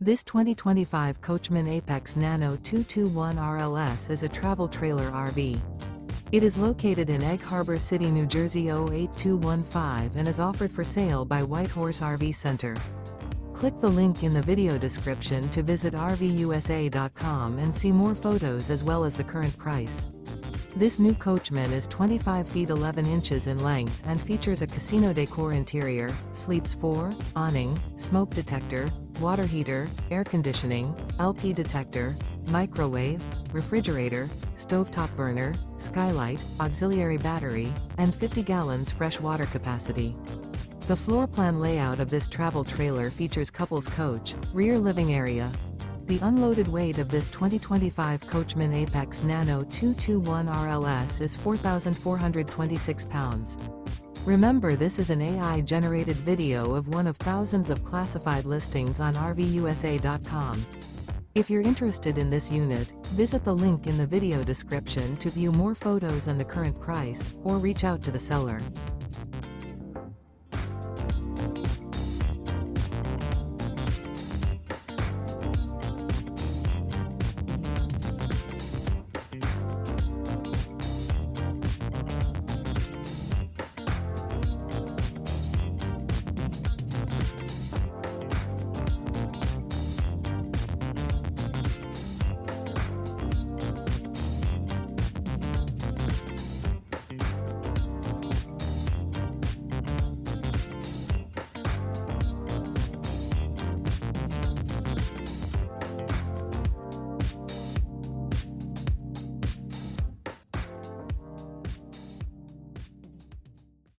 This 2025 Coachmen Apex Nano 221 RLS is a travel trailer RV. It is located in Egg Harbor City, New Jersey 08215 and is offered for sale by Whitehorse RV Center. Click the link in the video description to visit RVUSA.com and see more photos as well as the current price. This new Coachmen is 25 feet 11 inches in length and features a casino decor interior, sleeps 4, awning, smoke detector, water heater, air conditioning, LP detector, microwave, refrigerator, stovetop burner, skylight, auxiliary battery, and 50 gallons fresh water capacity. The floor plan layout of this travel trailer features couples coach, rear living area. The unloaded weight of this 2025 Coachmen Apex Nano 221 RLS is 4,426 pounds. Remember, this is an AI-generated video of one of thousands of classified listings on RVUSA.com. If you're interested in this unit, visit the link in the video description to view more photos and the current price, or reach out to the seller.